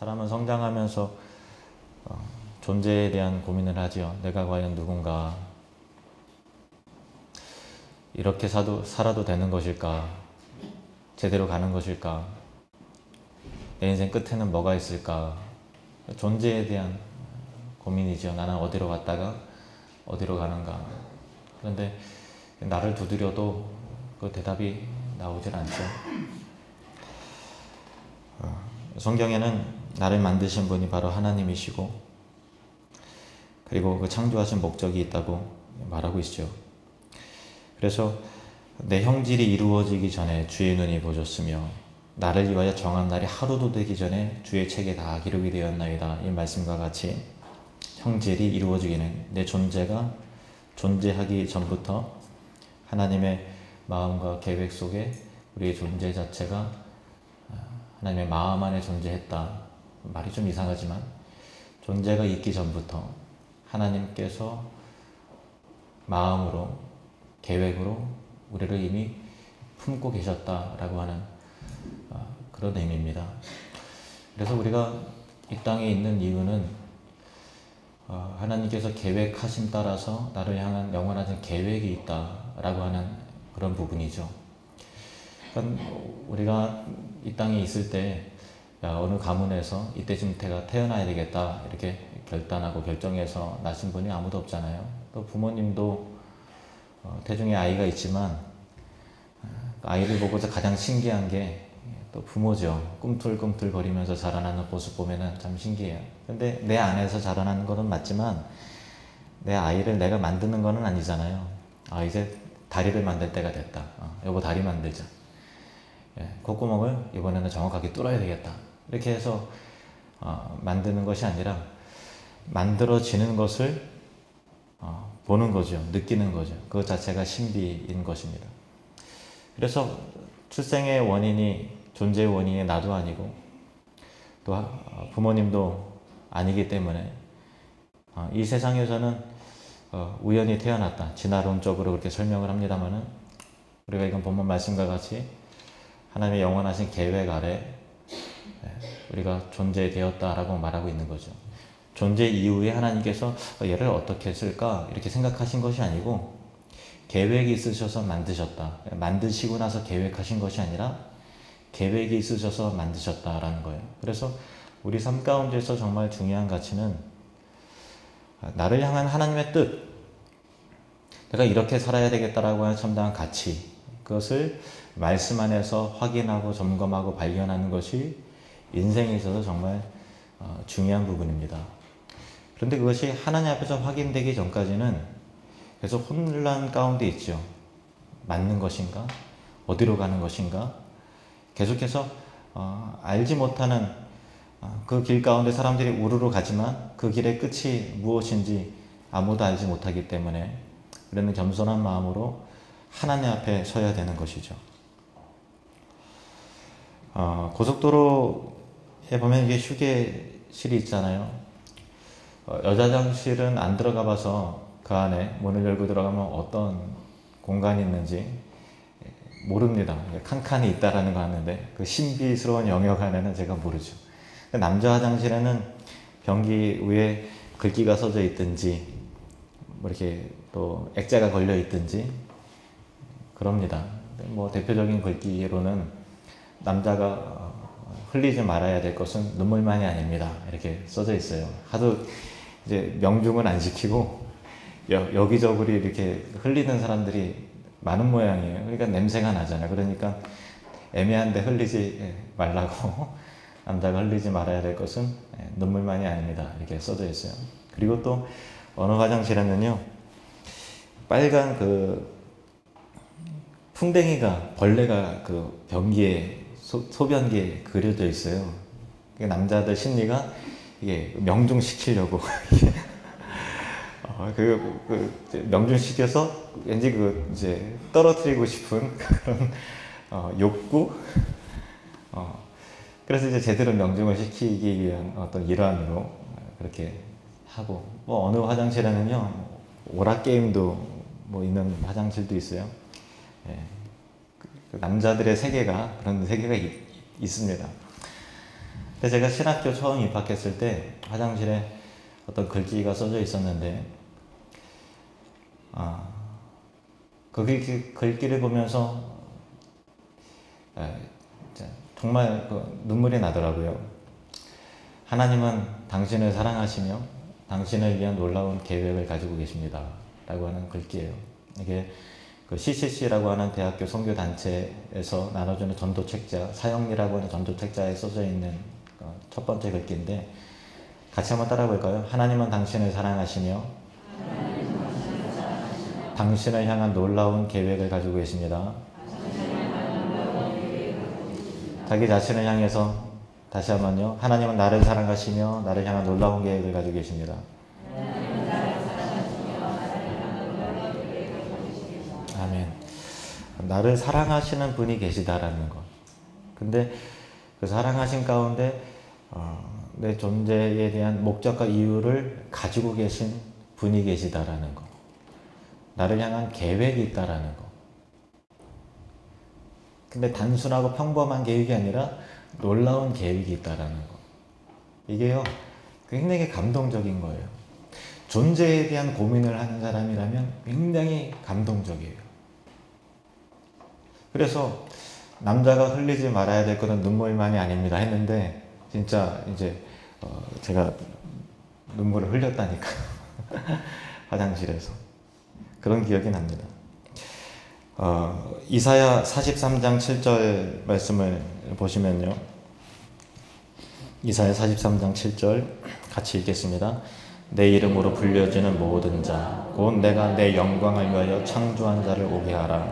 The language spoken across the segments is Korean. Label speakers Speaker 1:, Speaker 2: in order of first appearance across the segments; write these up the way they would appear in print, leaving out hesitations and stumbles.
Speaker 1: 사람은 성장하면서 존재에 대한 고민을 하지요. 내가 과연 누군가, 이렇게 살아도 되는 것일까, 제대로 가는 것일까, 내 인생 끝에는 뭐가 있을까. 존재에 대한 고민이죠. 나는 어디로 갔다가 어디로 가는가. 그런데 나를 두드려도 그 대답이 나오질 않죠. 성경에는 나를 만드신 분이 바로 하나님이시고, 그리고 그 창조하신 목적이 있다고 말하고 있죠. 그래서 내 형질이 이루어지기 전에 주의 눈이 보셨으며 나를 위하여 정한 날이 하루도 되기 전에 주의 책에 다 기록이 되었나이다. 이 말씀과 같이 형질이 이루어지기는, 내 존재가 존재하기 전부터 하나님의 마음과 계획 속에 우리의 존재 자체가 하나님의 마음 안에 존재했다. 말이 좀 이상하지만 존재가 있기 전부터 하나님께서 마음으로, 계획으로 우리를 이미 품고 계셨다라고 하는 그런 의미입니다. 그래서 우리가 이 땅에 있는 이유는 하나님께서 계획하심 따라서 나를 향한 영원한 계획이 있다라고 하는 그런 부분이죠. 그러니까 우리가 이 땅에 있을 때 어느 가문에서 이때쯤 내가 태어나야 되겠다 이렇게 결단하고 결정해서 나신 분이 아무도 없잖아요. 또 부모님도 태중에 아이가 있지만 아이를 보고서 가장 신기한 게 또 부모죠. 꿈틀꿈틀 거리면서 자라나는 모습 보면은 참 신기해요. 근데 내 안에서 자라나는 거는 맞지만 내 아이를 내가 만드는 거는 아니잖아요. 이제 다리를 만들 때가 됐다. 여보 다리 만들자. 콧구멍을 이번에는 정확하게 뚫어야 되겠다. 이렇게 해서 만드는 것이 아니라 만들어지는 것을 보는 거죠. 느끼는 거죠. 그것 자체가 신비인 것입니다. 그래서 출생의 원인이, 존재의 원인이 나도 아니고 또 부모님도 아니기 때문에 이 세상에서는 우연히 태어났다. 진화론적으로 그렇게 설명을 합니다만은 우리가 이건 본문 말씀과 같이 하나님의 영원하신 계획 아래 우리가 존재되었다라고 말하고 있는 거죠. 존재 이후에 하나님께서 얘를 어떻게 했을까 이렇게 생각하신 것이 아니고 계획이 있으셔서 만드셨다. 만드시고 나서 계획하신 것이 아니라 계획이 있으셔서 만드셨다라는 거예요. 그래서 우리 삶 가운데서 정말 중요한 가치는 나를 향한 하나님의 뜻, 내가 이렇게 살아야 되겠다라고 하는 참다한 가치, 그것을 말씀 안에서 확인하고 점검하고 발견하는 것이 인생에 있어서 정말 중요한 부분입니다. 그런데 그것이 하나님 앞에서 확인되기 전까지는 계속 혼란 가운데 있죠. 맞는 것인가? 어디로 가는 것인가? 계속해서 알지 못하는 그 길 가운데 사람들이 우르르 가지만 그 길의 끝이 무엇인지 아무도 알지 못하기 때문에 우리는 겸손한 마음으로 하나님 앞에 서야 되는 것이죠. 고속도로에 보면 이게 휴게실이 있잖아요. 여자 화장실은 안 들어가 봐서 그 안에 문을 열고 들어가면 어떤 공간이 있는지 모릅니다. 칸칸이 있다라는 거 아는데 그 신비스러운 영역 안에는 제가 모르죠. 남자 화장실에는 변기 위에 글귀가 써져 있든지 뭐 이렇게 또 액자가 걸려 있든지 그럽니다. 뭐 대표적인 글귀로는 남자가 흘리지 말아야 될 것은 눈물만이 아닙니다. 이렇게 써져 있어요. 하도 이제 명중을 안 지키고 여기저기 이렇게 흘리는 사람들이 많은 모양이에요. 그러니까 냄새가 나잖아요. 그러니까 애매한데 흘리지 말라고 남자가 흘리지 말아야 될 것은 눈물만이 아닙니다. 이렇게 써져 있어요. 그리고 또 어느 화장실에는요, 빨간 그 풍뎅이가, 벌레가 그 변기에, 소변기에 그려져 있어요. 남자들 심리가 이게 명중시키려고 명중시켜서 왠지 이제 떨어뜨리고 싶은 그런 욕구. 그래서 이제 제대로 명중을 시키기 위한 어떤 일환으로 그렇게 하고, 뭐 어느 화장실에는요 오락 게임도 뭐 있는 화장실도 있어요. 그 남자들의 세계가, 그런 세계가 있습니다. 근데 제가 신학교 처음 입학했을 때 화장실에 어떤 글귀가 써져 있었는데, 그 글귀를 보면서 정말 눈물이 나더라고요. 하나님은 당신을 사랑하시며 당신을 위한 놀라운 계획을 가지고 계십니다 라고 하는 글귀예요. 이게 그 CCC라고 하는 대학교 선교단체에서 나눠주는 전도책자, 사형리라고 하는 전도책자에 써져 있는 첫 번째 글귀인데, 같이 한번 따라 볼까요? 하나님은 당신을 사랑하시며 당신을 향한 놀라운 계획을 가지고 계십니다. 자기 자신을 향해서 다시 한번요. 하나님은 나를 사랑하시며 나를 향한 놀라운 계획을 가지고 계십니다. 아멘. 나를 사랑하시는 분이 계시다라는 것. 근데 그 사랑하신 가운데 내 존재에 대한 목적과 이유를 가지고 계신 분이 계시다라는 것. 나를 향한 계획이 있다라는 것. 근데 단순하고 평범한 계획이 아니라 놀라운 계획이 있다라는 것. 이게요, 굉장히 감동적인 거예요. 존재에 대한 고민을 하는 사람이라면 굉장히 감동적이에요. 그래서 남자가 흘리지 말아야 될 것은 눈물만이 아닙니다 했는데, 진짜 이제 제가 눈물을 흘렸다니까요. 화장실에서. 그런 기억이 납니다. 이사야 43장 7절 말씀을 보시면요. 이사야 43장 7절 같이 읽겠습니다. 내 이름으로 불려지는 모든 자, 곧 내가 내 영광을 위하여 창조한 자를 오게 하라.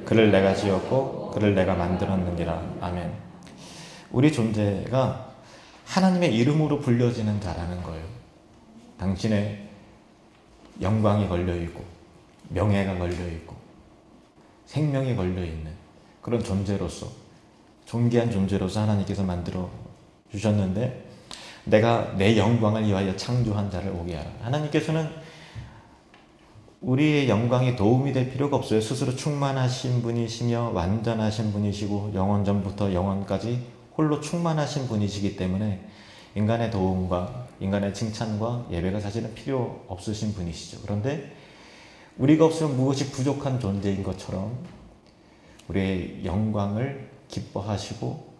Speaker 1: 그를 내가 지었고 그를 내가 만들었느니라. 아멘. 우리 존재가 하나님의 이름으로 불려지는 자라는 거예요. 당신의 영광이 걸려있고 명예가 걸려있고 생명이 걸려있는 그런 존재로서, 존귀한 존재로서 하나님께서 만들어 주셨는데, 내가 내 영광을 위하여 창조한 자를 오게 하라. 하나님께서는 우리의 영광이 도움이 될 필요가 없어요. 스스로 충만하신 분이시며 완전하신 분이시고 영원전부터 영원까지 홀로 충만하신 분이시기 때문에 인간의 도움과 인간의 칭찬과 예배가 사실은 필요 없으신 분이시죠. 그런데 우리가 없으면 무엇이 부족한 존재인 것처럼 우리의 영광을 기뻐하시고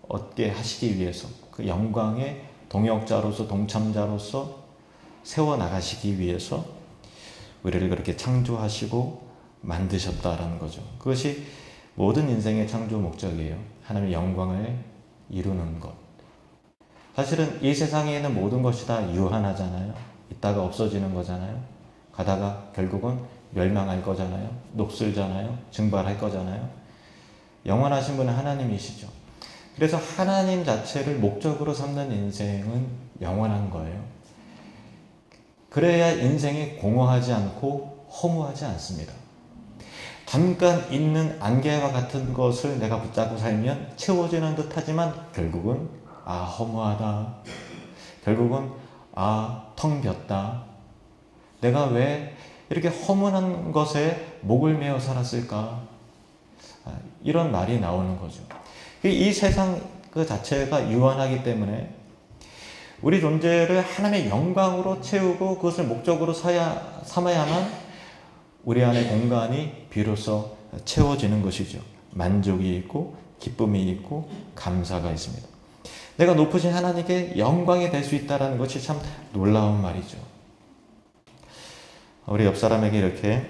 Speaker 1: 얻게 하시기 위해서, 그 영광의 동역자로서 동참자로서 세워나가시기 위해서 우리를 그렇게 창조하시고 만드셨다라는 거죠. 그것이 모든 인생의 창조 목적이에요. 하나님의 영광을 이루는 것. 사실은 이 세상에 있는 모든 것이 다 유한하잖아요. 있다가 없어지는 거잖아요. 가다가 결국은 멸망할 거잖아요. 녹슬잖아요. 증발할 거잖아요. 영원하신 분은 하나님이시죠. 그래서 하나님 자체를 목적으로 삼는 인생은 영원한 거예요. 그래야 인생이 공허하지 않고 허무하지 않습니다. 잠깐 있는 안개와 같은 것을 내가 붙잡고 살면 채워지는 듯 하지만 결국은 허무하다. 결국은 텅 비었다. 내가 왜 이렇게 허무한 것에 목을 메어 살았을까? 이런 말이 나오는 거죠. 이 세상 그 자체가 유한하기 때문에 우리 존재를 하나님의 영광으로 채우고 그것을 목적으로 삼아야만 우리 안의 공간이 비로소 채워지는 것이죠. 만족이 있고 기쁨이 있고 감사가 있습니다. 내가 높으신 하나님께 영광이 될 수 있다는 것이 참 놀라운 말이죠. 우리 옆 사람에게 이렇게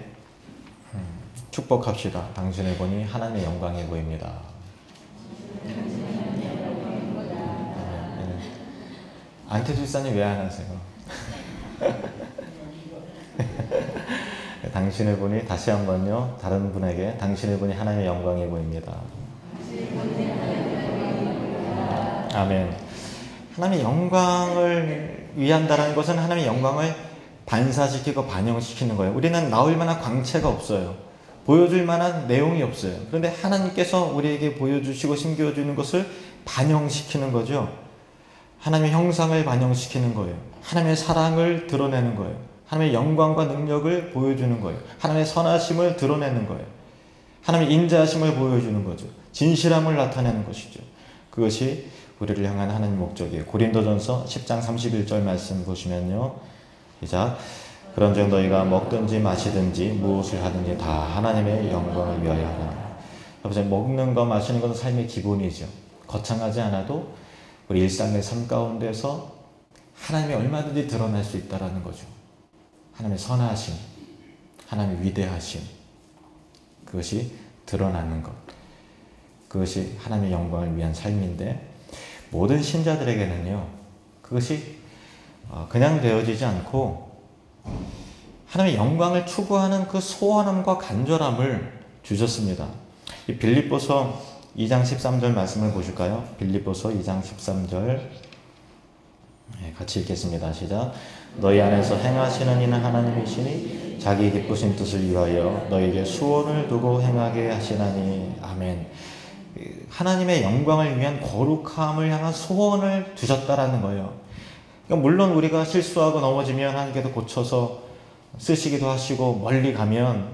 Speaker 1: 축복합시다. 당신을 보니 하나님의 영광이 보입니다. 안태주 집사님 왜 안 하세요? 당신을 보니, 다시 한번요, 다른 분에게 당신을 보니 하나님의 영광이 보입니다. 아멘. 하나님의 영광을 위한다는 것은 하나님의 영광을 반사시키고 반영시키는 거예요. 우리는 나올 만한 광채가 없어요. 보여줄 만한 내용이 없어요. 그런데 하나님께서 우리에게 보여주시고 심겨주는 것을 반영시키는 거죠. 하나님의 형상을 반영시키는 거예요. 하나님의 사랑을 드러내는 거예요. 하나님의 영광과 능력을 보여주는 거예요. 하나님의 선하심을 드러내는 거예요. 하나님의 인자하심을 보여주는 거죠. 진실함을 나타내는 것이죠. 그것이 우리를 향한 하나님 목적이에요. 고린도전서 10장 31절 말씀 보시면요. 시작. 그런즉 너희가 먹든지 마시든지 무엇을 하든지 다 하나님의 영광을 위하여 하라. 여러분, 먹는 거 마시는 것은 삶의 기본이죠. 거창하지 않아도 우리 일상의 삶 가운데서 하나님이 얼마든지 드러날 수 있다는 거죠. 하나님의 선하심, 하나님의 위대하심, 그것이 드러나는 것, 그것이 하나님의 영광을 위한 삶인데, 모든 신자들에게는요 그것이 그냥 되어지지 않고 하나님의 영광을 추구하는 그 소원함과 간절함을 주셨습니다. 이 빌립보서 2장 13절 말씀을 보실까요? 빌립보서 2장 13절 같이 읽겠습니다. 시작. 너희 안에서 행하시는 이는 하나님이시니 자기 기쁘신 뜻을 위하여 너희에게 수원을 두고 행하게 하시나니. 아멘. 하나님의 영광을 위한 거룩함을 향한 소원을 두셨다라는 거예요. 그러니까 물론 우리가 실수하고 넘어지면 하나님께서 고쳐서 쓰시기도 하시고, 멀리 가면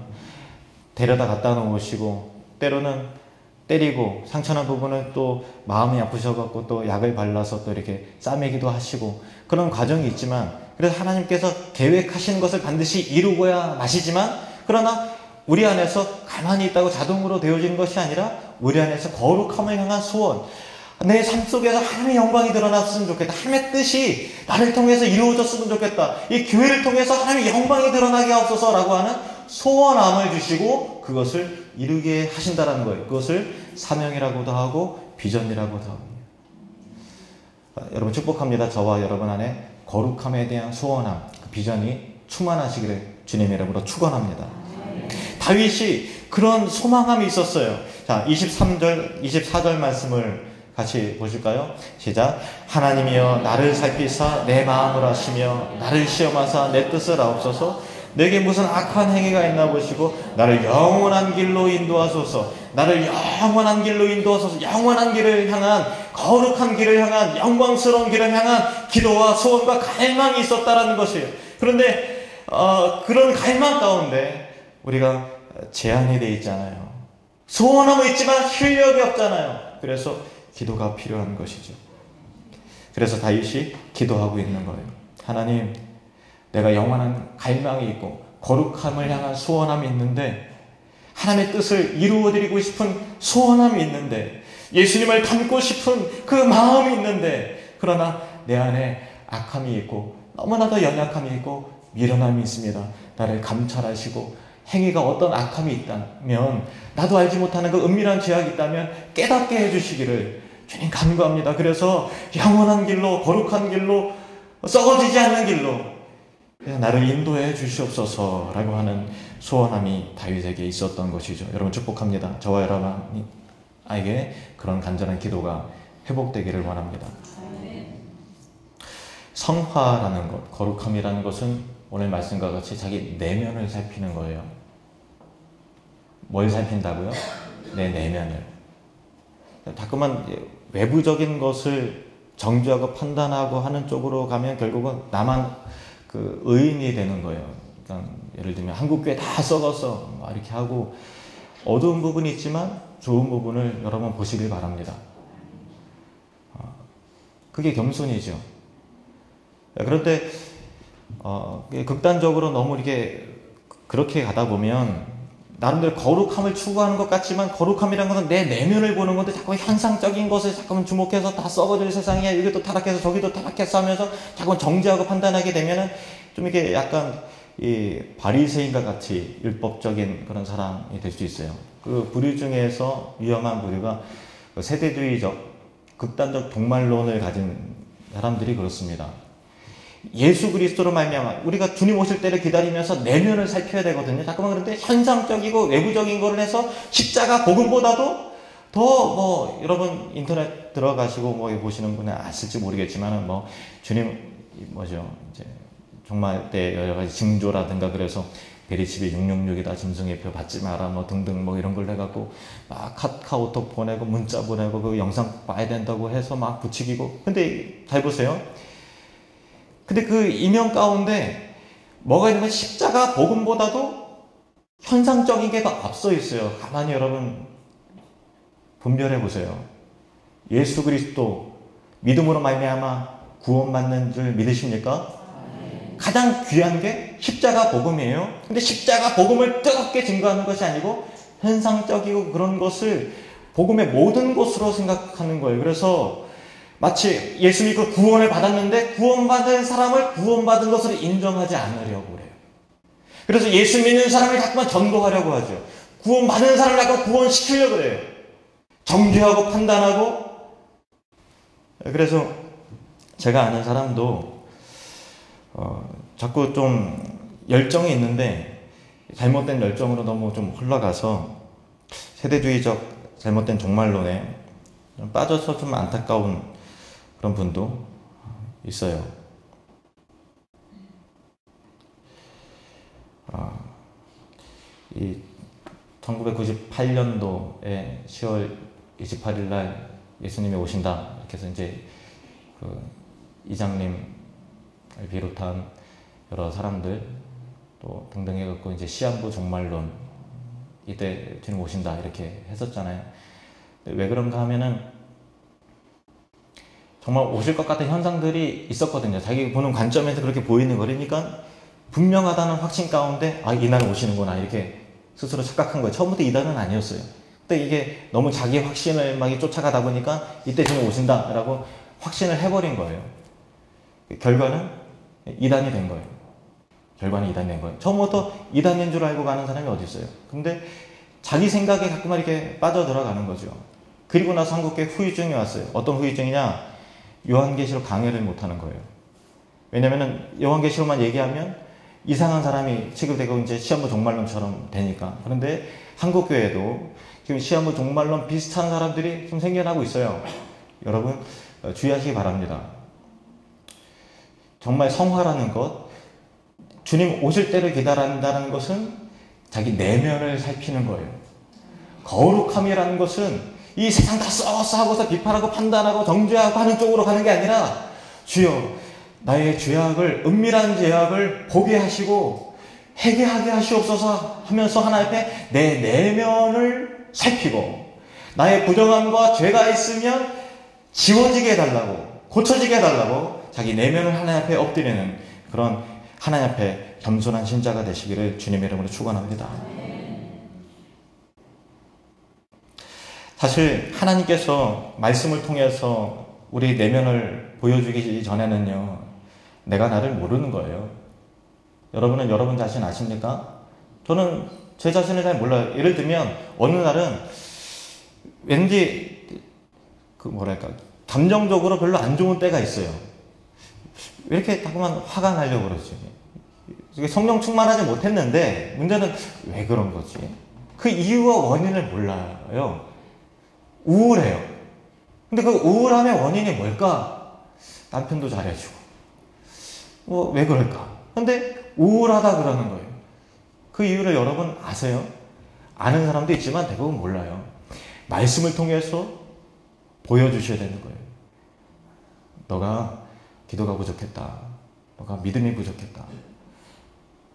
Speaker 1: 데려다 갖다 놓으시고, 때로는 때리고 상처난 부분은 또 마음이 아프셔갖고 또 약을 발라서 또 이렇게 싸매기도 하시고, 그런 과정이 있지만, 그래서 하나님께서 계획하신 것을 반드시 이루고야 마시지만, 그러나 우리 안에서 가만히 있다고 자동으로 되어지는 것이 아니라 우리 안에서 거룩함을 향한 소원, 내 삶 속에서 하나님의 영광이 드러났으면 좋겠다, 하나님의 뜻이 나를 통해서 이루어졌으면 좋겠다, 이 교회를 통해서 하나님의 영광이 드러나게 하옵소서라고 하는 소원함을 주시고 그것을 이루게 하신다는 거예요. 그것을 사명이라고도 하고 비전이라고도 합니다. 여러분 축복합니다. 저와 여러분 안에 거룩함에 대한 소원함, 그 비전이 충만하시기를 주님의 이름으로 축원합니다. 다윗이 그런 소망함이 있었어요. 자, 23절, 24절 말씀을 같이 보실까요? 시작. 하나님이여 나를 살피사 내 마음을 아시며 나를 시험하사 내 뜻을 아옵소서. 내게 무슨 악한 행위가 있나 보시고 나를 영원한 길로 인도하소서. 나를 영원한 길로 인도하소서. 영원한 길을 향한, 거룩한 길을 향한, 영광스러운 길을 향한 기도와 소원과 갈망이 있었다라는 것이에요. 그런데 그런 갈망 가운데 우리가 제한이 되어 있잖아요. 소원함은 있지만 실력이 없잖아요. 그래서 기도가 필요한 것이죠. 그래서 다윗이 기도하고 있는 거예요. 하나님, 내가 영원한 갈망이 있고 거룩함을 향한 소원함이 있는데, 하나님의 뜻을 이루어드리고 싶은 소원함이 있는데, 예수님을 닮고 싶은 그 마음이 있는데, 그러나 내 안에 악함이 있고 너무나도 연약함이 있고 미련함이 있습니다. 나를 감찰하시고 행위가 어떤 악함이 있다면, 나도 알지 못하는 그 은밀한 죄악이 있다면 깨닫게 해주시기를 주님 간구합니다. 그래서 영원한 길로, 거룩한 길로, 썩어지지 않는 길로 나를 인도해 주시옵소서라고 하는 소원함이 다윗에게 있었던 것이죠. 여러분 축복합니다. 저와 여러분에게 그런 간절한 기도가 회복되기를 원합니다. 성화라는 것, 거룩함이라는 것은 오늘 말씀과 같이 자기 내면을 살피는 거예요. 뭘 살핀다고요? 내 내면을. 자꾸만 외부적인 것을 정죄하고 판단하고 하는 쪽으로 가면 결국은 나만 그 의인이 되는 거예요. 그러니까 예를 들면 한국교회 다 썩어서 막 이렇게 하고, 어두운 부분이 있지만 좋은 부분을 여러분 보시길 바랍니다. 그게 겸손이죠. 그런데 극단적으로 너무 이렇게 그렇게 가다 보면 나름대로 거룩함을 추구하는 것 같지만, 거룩함이라는 것은 내 내면을 보는 건데 자꾸 현상적인 것을 자꾸만 주목해서 다 썩어질 세상이야, 여기도 타락해서 저기도 타락해서 하면서 자꾸 정죄하고 판단하게 되면은 좀 이렇게 약간 이 바리새인과 같이 율법적인 그런 사람이 될 수 있어요. 그 부류 중에서 위험한 부류가 세대주의적 극단적 종말론을 가진 사람들이 그렇습니다. 예수 그리스도로 말미암아 우리가 주님 오실 때를 기다리면서 내면을 살펴야 되거든요. 자꾸만 그런데 현상적이고 외부적인 거를 해서 십자가 복음보다도 더 여러분 인터넷 들어가시고 보시는 분은 아실지 모르겠지만은 주님 뭐죠, 이제 종말 때 여러 가지 징조라든가, 그래서 베리칩이 666이다, 짐승의 표 받지 마라, 등등 이런 걸 해갖고 막 카카오톡 보내고 문자 보내고 그 영상 봐야 된다고 해서 막 부추기고. 근데 잘 보세요. 근데 그 이면 가운데 뭐가 있냐면 십자가 복음보다도 현상적인 게 더 앞서 있어요. 가만히 여러분 분별해 보세요. 예수 그리스도 믿음으로 말미암아 구원받는 줄 믿으십니까? 가장 귀한 게 십자가 복음이에요. 근데 십자가 복음을 뜨겁게 증거하는 것이 아니고 현상적이고 그런 것을 복음의 모든 것으로 생각하는 거예요. 그래서 마치 예수 믿고 구원을 받았는데 구원받은 사람을 구원받은 것으로 인정하지 않으려고 그래요. 그래서 예수 믿는 사람을 자꾸만 전도하려고 하죠. 구원받은 사람을 자꾸 구원시키려고 그래요. 정죄하고 판단하고. 그래서 제가 아는 사람도 자꾸 좀 열정이 있는데 잘못된 열정으로 너무 좀 흘러가서 세대주의적 잘못된 종말론에 빠져서 좀 안타까운 그런 분도 있어요. 이 1998년도에 10월 28일 날 예수님이 오신다 이렇게 해서 이제 그 이장님을 비롯한 여러 사람들 또 등등 해갖고 이제 시한부 종말론 이때 주님 오신다 이렇게 했었잖아요. 왜 그런가 하면은 정말 오실 것 같은 현상들이 있었거든요. 자기 보는 관점에서 그렇게 보이는 거니까 분명하다는 확신 가운데 이날 오시는구나 이렇게 스스로 착각한 거예요. 처음부터 이날은 아니었어요. 근데 이게 너무 자기 확신을 막 쫓아가다 보니까 이때 주님 오신다라고 확신을 해버린 거예요. 결과는 이단이 된 거예요. 결과는 이단이 된 거예요. 처음부터 이단인 줄 알고 가는 사람이 어디 있어요. 근데 자기 생각에 가끔만 이렇게 빠져들어가는 거죠. 그리고 나서 한국교회 후유증이 왔어요. 어떤 후유증이냐? 요한계시록 강해를 못하는 거예요. 왜냐면은 요한계시록만 얘기하면 이상한 사람이 취급되고 이제 시한부 종말론처럼 되니까. 그런데 한국교회도 지금 시한부 종말론 비슷한 사람들이 좀 생겨나고 있어요. 여러분 주의하시기 바랍니다. 정말 성화라는 것, 주님 오실 때를 기다린다는 것은 자기 내면을 살피는 거예요. 거룩함이라는 것은 이 세상 다 썩었어 하고서 비판하고 판단하고 정죄하고 하는 쪽으로 가는 게 아니라 주여 나의 죄악을 은밀한 죄악을 보게 하시고 회개하게 하시옵소서 하면서 하나님 앞에 내 내면을 살피고 나의 부정함과 죄가 있으면 지워지게 해달라고 고쳐지게 해달라고 자기 내면을 하나님 앞에 엎드리는 그런 하나님 앞에 겸손한 신자가 되시기를 주님의 이름으로 축원합니다. 사실 하나님께서 말씀을 통해서 우리 내면을 보여주기 전에는요 내가 나를 모르는 거예요. 여러분은 여러분 자신 아십니까? 저는 제 자신을 잘 몰라요. 예를 들면 어느 날은 왠지 감정적으로 별로 안 좋은 때가 있어요. 왜 이렇게 자꾸만 화가 나려고 그러지? 성령 충만하지 못했는데 문제는 왜 그런 거지? 그 이유와 원인을 몰라요. 우울해요. 근데 그 우울함의 원인이 뭘까? 남편도 잘해주고 왜 그럴까? 근데 우울하다 그러는 거예요. 그 이유를 여러분 아세요? 아는 사람도 있지만 대부분 몰라요. 말씀을 통해서 보여주셔야 되는 거예요. 너가 기도가 부족했다. 너가 믿음이 부족했다.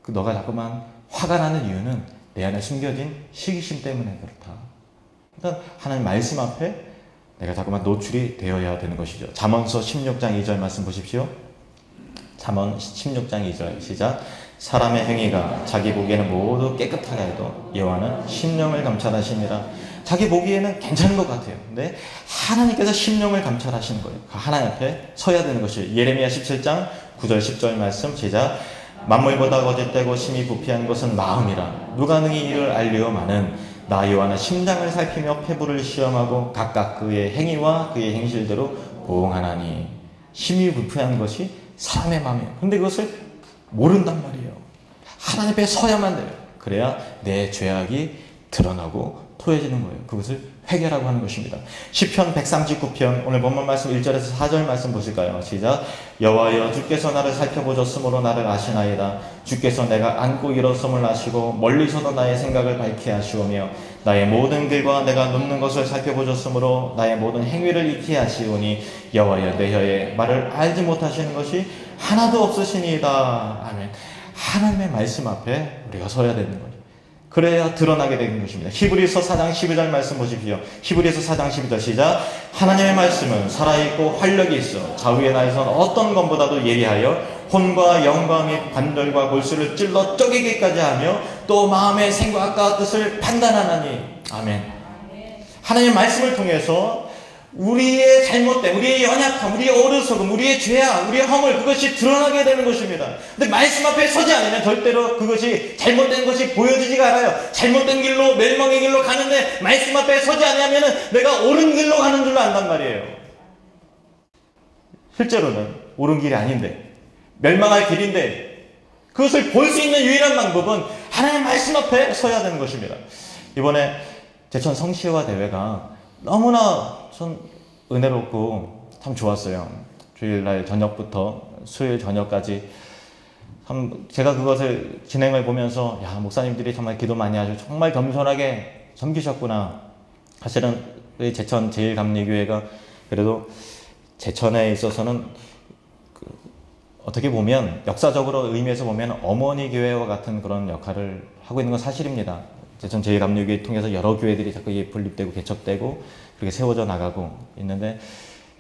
Speaker 1: 너가 자꾸만 화가 나는 이유는 내 안에 숨겨진 시기심 때문에 그렇다. 그러니까 하나님 말씀 앞에 내가 자꾸만 노출이 되어야 되는 것이죠. 잠언서 16장 2절 말씀 보십시오. 잠언 16장 2절 시작. 사람의 행위가 자기 보기에는 모두 깨끗하게 해도 여호와는 심령을 감찰하시니라. 자기 보기에는 괜찮은 것 같아요. 근데 하나님께서 심령을 감찰하시는 거예요. 하나님 앞에 서야 되는 것이에요. 예레미야 17장 9절 10절 말씀 시작. 만물보다 거짓되고 심히 부패한 것은 마음이라. 누가 능히 이를 알리오마는 나 여호와는 심장을 살피며 폐부를 시험하고 각각 그의 행위와 그의 행실대로 보응하나니. 심히 부패한 것이 사람의 마음이에요. 근데 그것을 모른단 말이에요. 하나님 앞에 서야만 돼요. 그래야 내 죄악이 드러나고 토해지는 거예요. 그것을 회개라고 하는 것입니다. 시편 139편 오늘 본문 말씀 1절에서 4절 말씀 보실까요? 시작. 여호와여 주께서 나를 살펴보셨으므로 나를 아시나이다. 주께서 내가 앉고 일어섬을 아시고 멀리서도 나의 생각을 밝게 하시오며 나의 모든 길과 내가 눕는 것을 살펴보셨으므로 나의 모든 행위를 익히 하시오니 여호와여 내 혀에 말을 알지 못하시는 것이 하나도 없으시니이다. 아멘. 하나님의 말씀 앞에 우리가 서야 되는 거예요. 그래야 드러나게 되는 것입니다. 히브리서 4장 12절 말씀 보십시오. 히브리서 4장 12절 시작. 하나님의 말씀은 살아있고 활력이 있어 좌우의 나에서는 어떤 것보다도 예리하여 혼과 영과 및 관절과 골수를 찔러 쪼개기까지 하며 또 마음의 생각과 뜻을 판단하나니. 아멘. 하나님의 말씀을 통해서 우리의 잘못됨, 우리의 연약함, 우리의 어리석음, 우리의 죄악, 우리의 허물, 그것이 드러나게 되는 것입니다. 근데 말씀 앞에 서지 않으면 절대로 그것이 잘못된 것이 보여지지가 않아요. 잘못된 길로, 멸망의 길로 가는데 말씀 앞에 서지 않으면 내가 옳은 길로 가는 줄로 안단 말이에요. 실제로는 옳은 길이 아닌데, 멸망할 길인데, 그것을 볼 수 있는 유일한 방법은 하나님의 말씀 앞에 서야 되는 것입니다. 이번에 제천 성시화 대회가 너무나 전 은혜롭고 참 좋았어요. 주일날 저녁부터 수요일 저녁까지 참 제가 그것을 진행을 보면서 야, 목사님들이 정말 기도 많이 하시고 정말 겸손하게 섬기셨구나. 사실은 제천 제일감리교회가 그래도 제천에 있어서는 어떻게 보면 역사적으로 의미에서 보면 어머니 교회와 같은 그런 역할을 하고 있는 건 사실입니다. 제천 제일감리교회 통해서 여러 교회들이 자꾸 분립되고 개척되고 그렇게 세워져 나가고 있는데,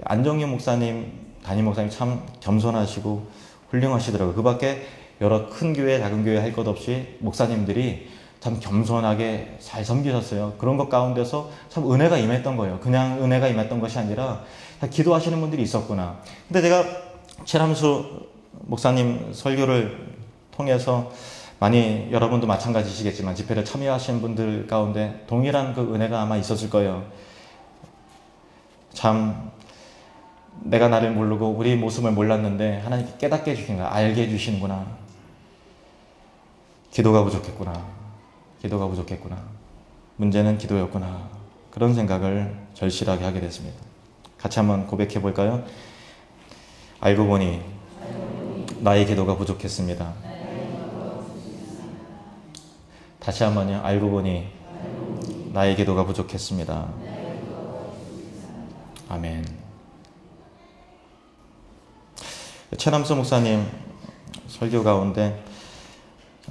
Speaker 1: 안정희 목사님, 담임 목사님 참 겸손하시고 훌륭하시더라고요. 그 밖에 여러 큰 교회, 작은 교회 할 것 없이 목사님들이 참 겸손하게 잘 섬기셨어요. 그런 것 가운데서 참 은혜가 임했던 거예요. 그냥 은혜가 임했던 것이 아니라 기도하시는 분들이 있었구나. 근데 제가 최람수 목사님 설교를 통해서 많이 여러분도 마찬가지시겠지만 집회를 참여하신 분들 가운데 동일한 그 은혜가 아마 있었을 거예요. 참 내가 나를 모르고 우리 모습을 몰랐는데 하나님께 깨닫게 해주신 거야. 알게 해주시는구나. 기도가 부족했구나. 기도가 부족했구나. 문제는 기도였구나. 그런 생각을 절실하게 하게 됐습니다. 같이 한번 고백해 볼까요? 알고 보니 나의 기도가 부족했습니다. 다시 한번요. 알고 보니 나의 기도가 부족했습니다. 아멘. 최남수 목사님 설교 가운데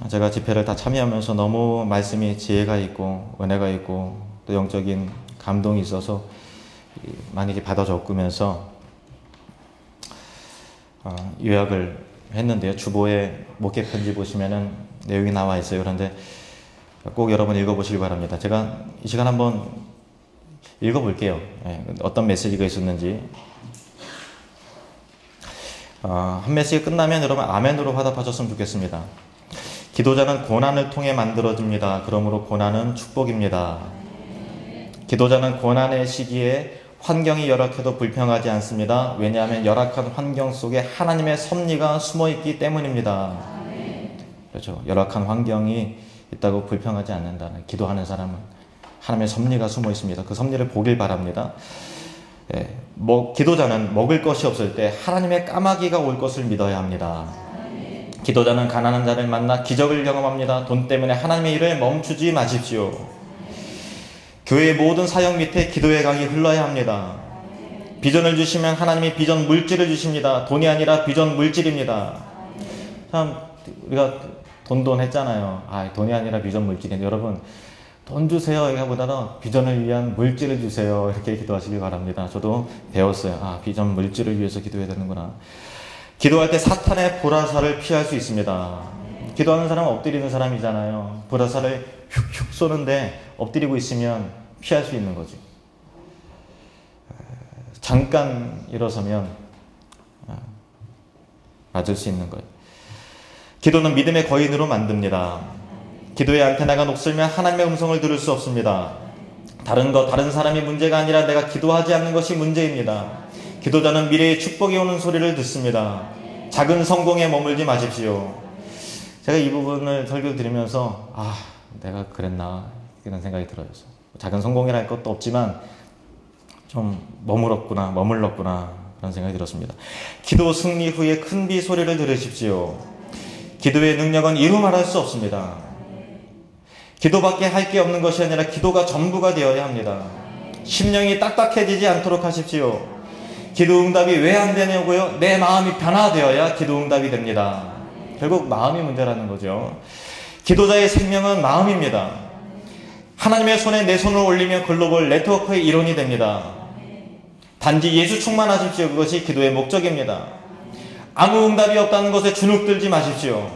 Speaker 1: 제가 집회를 다 참여하면서 너무 말씀이 지혜가 있고 은혜가 있고 또 영적인 감동이 있어서 많이 받아 적으면서 요약을 했는데요. 주보에 목회 편지 보시면은 내용이 나와 있어요. 그런데 꼭 여러분 읽어보시기 바랍니다. 제가 이 시간 한번 읽어볼게요. 어떤 메시지가 있었는지. 한 메시지 끝나면 여러분 아멘으로 화답하셨으면 좋겠습니다. 기도자는 고난을 통해 만들어집니다. 그러므로 고난은 축복입니다. 기도자는 고난의 시기에 환경이 열악해도 불평하지 않습니다. 왜냐하면 열악한 환경 속에 하나님의 섭리가 숨어있기 때문입니다. 그렇죠. 열악한 환경이 있다고 불평하지 않는다는, 기도하는 사람은 하나님의 섭리가 숨어 있습니다. 그 섭리를 보길 바랍니다. 기도자는 먹을 것이 없을 때 하나님의 까마귀가 올 것을 믿어야 합니다. 기도자는 가난한 자를 만나 기적을 경험합니다. 돈 때문에 하나님의 일을 멈추지 마십시오. 교회의 모든 사역 밑에 기도의 강이 흘러야 합니다. 비전을 주시면 하나님이 비전 물질을 주십니다. 돈이 아니라 비전 물질입니다. 참 우리가 돈 했잖아요. 돈이 아니라 비전 물질인데 여러분 돈 주세요 이거보다는 비전을 위한 물질을 주세요 이렇게 기도하시기 바랍니다. 저도 배웠어요. 비전 물질을 위해서 기도해야 되는구나. 기도할 때 사탄의 보라살을 피할 수 있습니다. 기도하는 사람은 엎드리는 사람이잖아요. 보라살을 휙휙 쏘는데 엎드리고 있으면 피할 수 있는 거지. 잠깐 일어서면 맞을 수 있는 거예요. 기도는 믿음의 거인으로 만듭니다. 기도의 안테나가 녹슬면 하나님의 음성을 들을 수 없습니다. 다른 사람이 문제가 아니라 내가 기도하지 않는 것이 문제입니다. 기도자는 미래의 축복이 오는 소리를 듣습니다. 작은 성공에 머물지 마십시오. 제가 이 부분을 설교 드리면서 내가 그랬나 이런 생각이 들어요. 작은 성공이랄 것도 없지만 좀 머물렀구나 그런 생각이 들었습니다. 기도 승리 후에 큰 비 소리를 들으십시오. 기도의 능력은 이루 말할 수 없습니다. 기도밖에 할 게 없는 것이 아니라 기도가 전부가 되어야 합니다. 심령이 딱딱해지지 않도록 하십시오. 기도 응답이 왜 안 되냐고요? 내 마음이 변화되어야 기도 응답이 됩니다. 결국 마음이 문제라는 거죠. 기도자의 생명은 마음입니다. 하나님의 손에 내 손을 올리면 글로벌 네트워크의 일원이 됩니다. 단지 예수 충만하십시오. 그것이 기도의 목적입니다. 아무 응답이 없다는 것에 주눅들지 마십시오.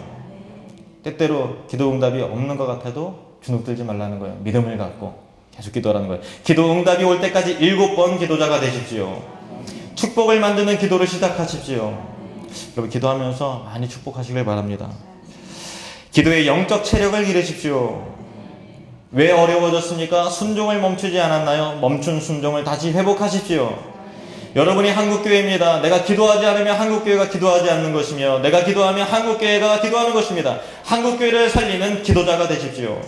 Speaker 1: 때때로 기도 응답이 없는 것 같아도 주눅들지 말라는 거예요. 믿음을 갖고 계속 기도하라는 거예요. 기도 응답이 올 때까지 7번 기도자가 되십시오. 축복을 만드는 기도를 시작하십시오. 여러분 기도하면서 많이 축복하시길 바랍니다. 기도의 영적 체력을 기르십시오. 왜 어려워졌습니까? 순종을 멈추지 않았나요? 멈춘 순종을 다시 회복하십시오. 여러분이 한국교회입니다. 내가 기도하지 않으면 한국교회가 기도하지 않는 것이며 내가 기도하면 한국교회가 기도하는 것입니다. 한국교회를 살리는 기도자가 되십시오.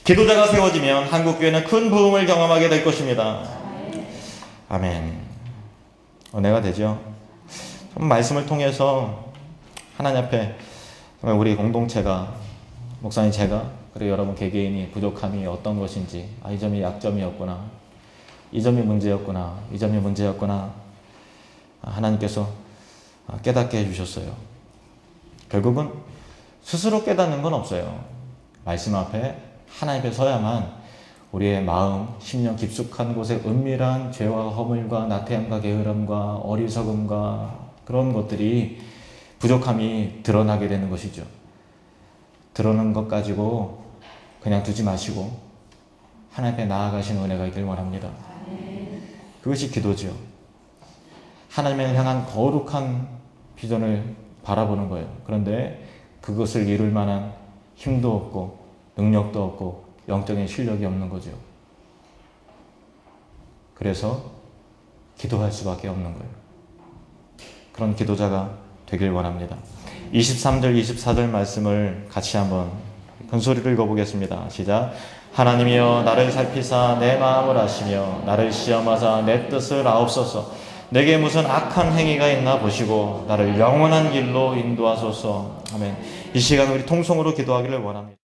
Speaker 1: 기도자가 세워지면 한국교회는 큰 부흥을 경험하게 될 것입니다. 아멘. 은혜가 되죠. 말씀을 통해서 하나님 앞에 우리 공동체가, 목사님 제가, 그리고 여러분 개개인이 부족함이 어떤 것인지, 이 점이 약점이었구나, 이 점이 문제였구나, 이 점이 문제였구나, 하나님께서 깨닫게 해주셨어요. 결국은 스스로 깨닫는 건 없어요. 말씀 앞에 하나님 앞에 서야만 우리의 마음, 심령 깊숙한 곳에 은밀한 죄와 허물과 나태함과 게으름과 어리석음과 그런 것들이, 부족함이 드러나게 되는 것이죠. 드러난 것 가지고 그냥 두지 마시고 하나님 앞에 나아가시는 은혜가 있길 원합니다. 그것이 기도죠. 하나님을 향한 거룩한 비전을 바라보는 거예요. 그런데 그것을 이룰 만한 힘도 없고 능력도 없고 영적인 실력이 없는 거죠. 그래서 기도할 수밖에 없는 거예요. 그런 기도자가 되길 원합니다. 23절, 24절 말씀을 같이 한번 큰 소리로 읽어보겠습니다. 시작. 하나님이여 나를 살피사 내 마음을 아시며 나를 시험하사 내 뜻을 아옵소서. 내게 무슨 악한 행위가 있나 보시고 나를 영원한 길로 인도하소서. 아멘. 이 시간 우리 통성으로 기도하기를 원합니다.